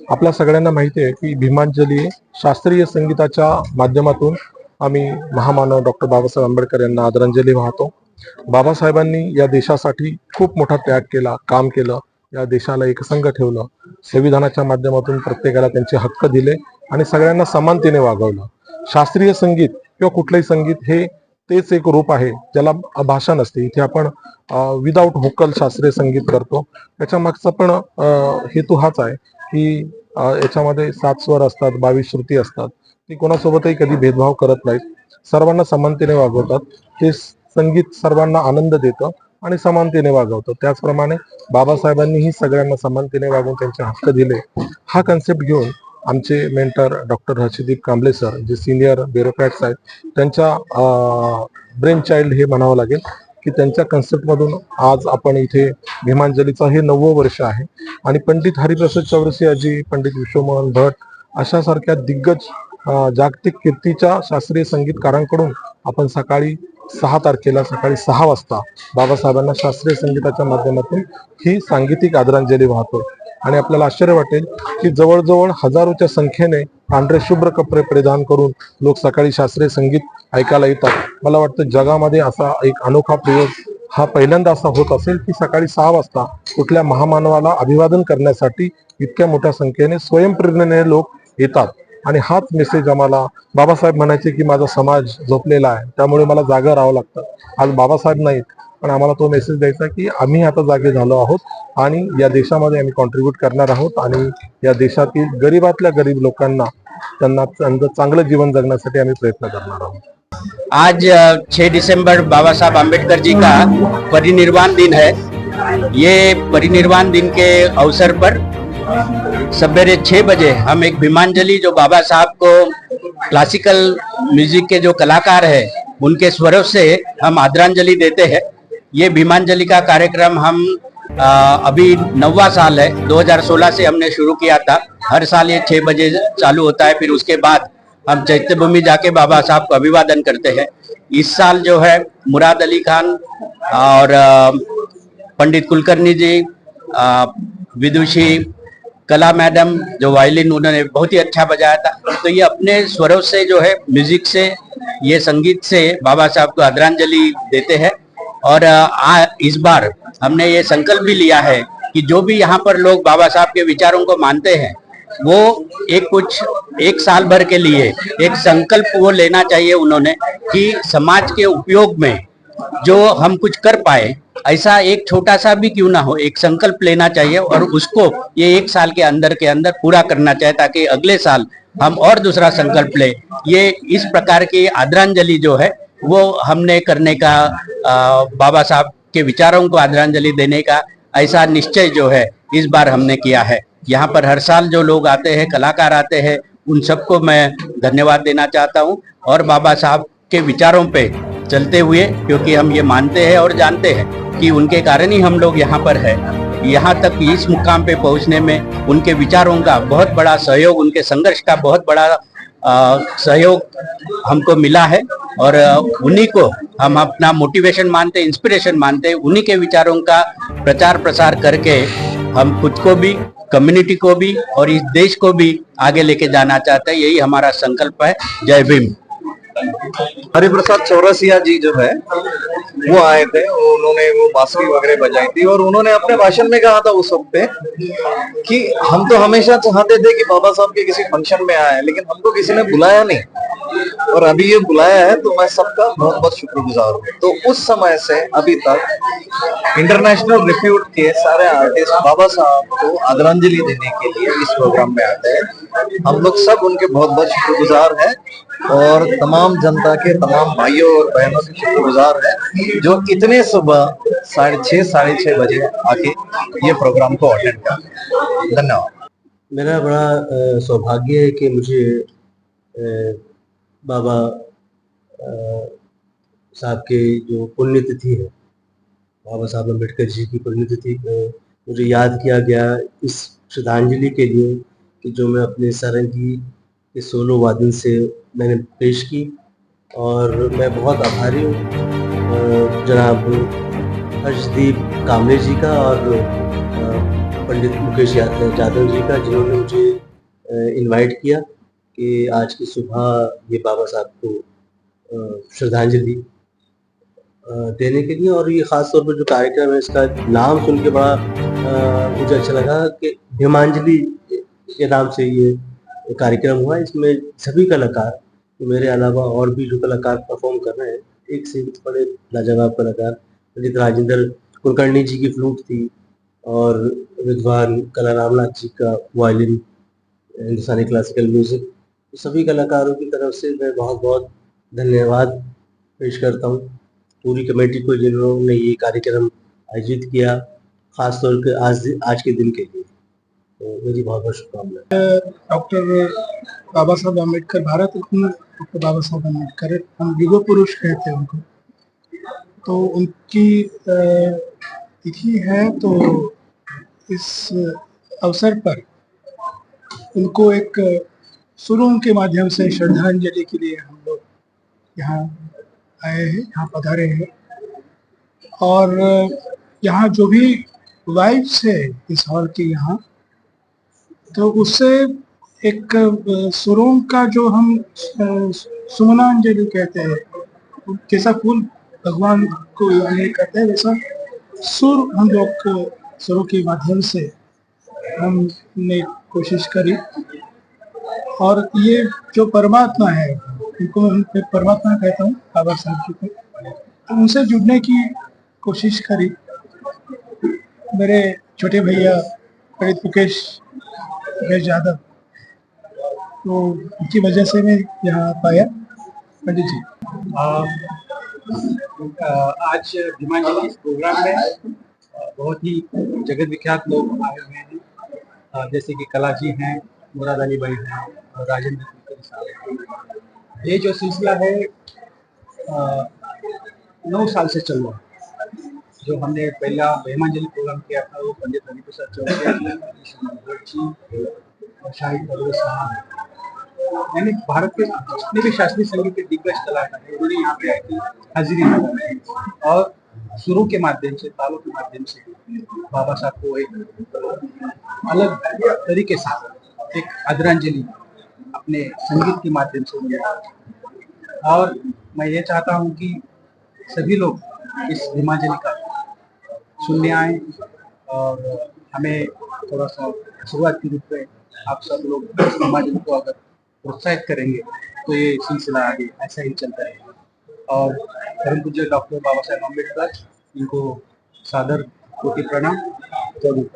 आपल्या सगळ्यांना माहिती आहे की भीमांजली शास्त्रीय संगीताच्या माध्यमातून आम्ही महामानव डॉक्टर बाबासाहेब आंबेडकर यांना आदरांजली वाहतो. बाबासाहेबांनी या देशासाठी खूप मोठा त्याग केला, काम केलं, या देशाला एकसंघ ठेवलं, संविधानाच्या माध्यमातून प्रत्येकाला त्यांचे हक्क दिले आणि सगळ्यांना समानतेने वागवलं. शास्त्रीय संगीत किंवा कुठलंही संगीत हे तेच एक रूप आहे ज्याला भाषा नसते. इथे आपण विदाऊट व्होकल शास्त्रीय संगीत करतो. त्याच्या मागचा पण हेतू हाच आहे की याच्यामध्ये 7 स्वर असतात, 22 श्रुती असतात. ती कोणासोबतही कधी भेदभाव करत नाहीत, सर्वांना समानतेने वागवतात. ते संगीत सर्वांना आनंद देतं आणि समानतेने वागवतं. त्याचप्रमाणे बाबासाहेबांनीही सगळ्यांना समानतेने वागवून त्यांचे हक्क दिले. हा कन्सेप्ट घेऊन आमचे mentor doctor Harshdeep Kamble sir, जे सिनियर ब्युरोक्रॅट्स आहेत, त्यांच्या ब्रेन चाइल्ड हे म्हणावं लागेल की त्यांच्या कन्सेप्टमधून आज आपण इथे भीमांजलीचं हे 9वं वर्ष आहे. आणि पंडित हरिप्रसाद चौरसियाजी, पंडित विश्वमोहन भट अशासारख्या दिग्गज जागतिक कीर्तीच्या शास्त्रीय संगीतकारांकडून आपण सकाळी 6 तारखेला सकाळी 6 वाजता बाबासाहेबांना शास्त्रीय संगीताच्या माध्यमातून ही सांगीतिक आदरांजली वाहतो. आणि आपल्याला आश्चर्य वाटेल की जवळजवळ हजारोच्या संख्येने पांढरे शुभ्र कपडे परिधान करून लोक सकाळी शास्त्रीय संगीत ऐकायला येतात. मला वाटतं जगामध्ये असा एक अनोखा प्रयोग हा पहिल्यांदा असा होत असेल की सकाळी 6 वाजता कुठल्या महामानवाला अभिवादन करण्यासाठी इतक्या मोठ्या संख्येने स्वयंप्रेरणेने लोक येतात. आणि हाच मेसेज आम्हाला, बाबासाहेब म्हणायचे की माझा समाज झोपलेला आहे त्यामुळे मला जागा राहावं लागतं. आज बाबासाहेब नाहीत पण आम्हाला तो मेसेज द्यायचा की आम्ही आता जागे झालो आहोत आणि या देशामध्ये आम्ही कॉन्ट्रीब्यूट करणार आहोत आणि या देशातील गरीबातल्या गरीब लोकांना त्यांना चांगलं जीवन जगण्यासाठी आम्ही प्रयत्न करणार आहोत. आज 6 दिसंबर बाबा साहब आम्बेडकर जी का परिनिर्वाण दिन है। ये परिनिर्वाण दिन के अवसर पर सवेरे 6 बजे हम एक भीमांजलि, जो बाबा साहब को क्लासिकल म्यूजिक के जो कलाकार है उनके स्वरों से हम आदरांजलि देते हैं। ये भीमांजलि का कार्यक्रम हम अभी 9वां साल है, 2016 से हमने शुरू किया था। हर साल ये 6 बजे चालू होता है, फिर उसके बाद हम चैत्य भूमि जाके बाबा साहब को अभिवादन करते हैं। इस साल जो है मुराद अली खान और पंडित कुलकर्णी जी, विदुषी कला मैडम जो वायलिन, उन्होंने बहुत ही अच्छा बजाया था। तो ये अपने स्वरों से जो है, म्यूजिक से, ये संगीत से बाबा साहब को आदरांजलि देते हैं। और इस बार हमने ये संकल्प भी लिया है कि जो भी यहाँ पर लोग बाबा साहब के विचारों को मानते हैं वो एक साल भर के लिए एक संकल्प वो लेना चाहिए उन्होंने कि समाज के उपयोग में जो हम कुछ कर पाए, ऐसा एक छोटा सा भी क्यों ना हो, एक संकल्प लेना चाहिए और उसको ये 1 साल के अंदर पूरा करना चाहिए, ताकि अगले साल हम और दूसरा संकल्प ले। ये इस प्रकार की आदरांजलि जो है वो हमने करने का, बाबा साहब के विचारों को आदरांजलि देने का ऐसा निश्चय जो है इस बार हमने किया है। यहाँ पर हर साल जो लोग आते हैं, कलाकार आते हैं, उन सबको मैं धन्यवाद देना चाहता हूँ। और बाबा साहब के विचारों पे चलते हुए, क्योंकि हम ये मानते हैं और जानते हैं कि उनके कारण ही हम लोग यहाँ पर है, यहाँ तक इस मुकाम पे पहुँचने में उनके विचारों का बहुत बड़ा सहयोग, उनके संघर्ष का बहुत बड़ा सहयोग हमको मिला है। और उन्हीं को हम अपना मोटिवेशन मानते, इंस्पिरेशन मानते। उन्हीं के विचारों का प्रचार प्रसार करके हम खुद को भी, कम्युनिटी को भी और इस देश को भी आगे लेके जाना चाहते हैं। यही हमारा संकल्प है। जय भीम। हरिप्रसाद चौरसिया जी जो है वो आए थे, उन्होंने वो बांसुरी वगैरह बजाई थी और उन्होंने अपने भाषण में कहा था उस वक्त पे कि हम तो हमेशा चाहते थे कि बाबा साहब के किसी फंक्शन में आए, लेकिन हमको किसी ने बुलाया नहीं, और अभी ये बुलाया है तो मैं सबका बहुत बहुत शुक्रगुजार हूँ। तो उस समय से अभी तक इंटरनेशनल रिप्यूट के सारे आर्टिस्ट बाबा साहब को आदरांजलि देने के लिए इस प्रोग्राम में आते हैं। हम लोग सब उनके बहुत बहुत शुक्रगुजार हैं और तमाम जनता के, तमाम भाइयों और बहनों के शुक्रगुजार है जो इतने सुबह 6:30 साढ़े 6 बजे आके ये प्रोग्राम को अटेंड कर। धन्यवाद। मेरा बड़ा सौभाग्य है कि मुझे बाबा साहब के जो पुण्यतिथि है, बाबा साहब अम्बेडकर जी की पुण्यतिथि मुझे याद किया गया इस श्रद्धांजलि के लिए कि जो मैं अपने सारंगी के सोलो वादन से मैंने पेश की। और मैं बहुत आभारी हूँ जनाब हर्षदीप कांबळे जी का और पंडित मुकेश यादव जी का, जिन्होंने मुझे इनवाइट किया कि आज की सुबह ये बाबा साहब को श्रद्धांजलि देने के लिए। और ये खास तौर पर जो कार्यक्रम है, इसका नाम सुन के बड़ा मुझे अच्छा लगा कि भीमांजलि के नाम से ये कार्यक्रम हुआ। इसमें सभी कलाकार, मेरे अलावा और भी जो कलाकार परफॉर्म कर रहे हैं, एक से एक बड़े लाजवाब कलाकार। पंडित राजेंद्र कुलकर्णी जी की फ्लूट थी, और विद्वान कला रामनाथ जी का वायलिन, हिंदुस्तानी क्लासिकल म्यूजिक। तो सभी कलाकारों की तरफ से मैं बहुत बहुत धन्यवाद पेश करता हूँ पूरी कमेटी को, जिन्होंने ये कार्यक्रम आयोजित किया, खास तौर पर आज के दिन के लिए। तो मेरी बहुत बहुत शुभकामनाएं। डॉक्टर बाबा साहब अम्बेडकर, भारत रत्न डॉक्टर बाबा साहब अम्बेडकर, हम युग पुरुष कहते हैं उनको। तो उनकी तिथि है, तो इस अवसर पर उनको एक सुरुंग के माध्यम से श्रद्धांजलि के लिए हम लोग यहाँ आए हैं, यहाँ पधारे हैं। और यहाँ जो भी वाइब्स है इस हॉल की यहाँ, तो उससे एक सुरों का जो हम सुमनांजलि कहते हैं, जैसा फूल भगवान को यानी करते हैं, वैसा सुर हम लोग सुरों के माध्यम से हमने कोशिश करी। और ये जो परमात्मा है, उनको मैं परमात्मा कहता हूँ, बाबा साहब जी को, तो उनसे जुड़ने की कोशिश करी। मेरे छोटे भैया पंडित मुकेश यादव, तो उनकी वजह से मैं यहाँ पाया। पंडित जी, आज भीमांजलि इस प्रोग्राम में बहुत ही जगत विख्यात लोग आए हुए हैं, जैसे कि कला जी हैं, मुराद अली भाई हैं, और राजेंद्र कुलकर्णी साहब। ये जो सिलसिला है 9 साल से चल रहा है। जो हमने पहला भीमांजलि प्रोग्राम किया था, वो पंडित हरिप्रसाद चौरसिया और शाहिद परवेज साहब, यानी भारत के जितने भी शास्त्रीय संगीत के दिग्गज कलाकार हैं, उन्होंने यहाँ पे आके हाजिरी लगाई और सुरों के माध्यम से, तालों के माध्यम से बाबा साहब को एक अलग तरीके से एक आदरांजलि अपने संगीत के माध्यम से दिया। और मैं ये चाहता हूँ कि सभी लोग इस भीमांजलि का सुनने आए, और हमें थोड़ा सा शुरुआत के रूप में आप सब लोग इस भीमांजलि को अगर प्रोत्साहित करेंगे तो ये सिलसिला आगे ऐसा ही चलता रहेगा। और परम पूज्य डॉक्टर बाबा साहेब अम्बेडकर, इनको सादर कोटि प्रणाम जरूर।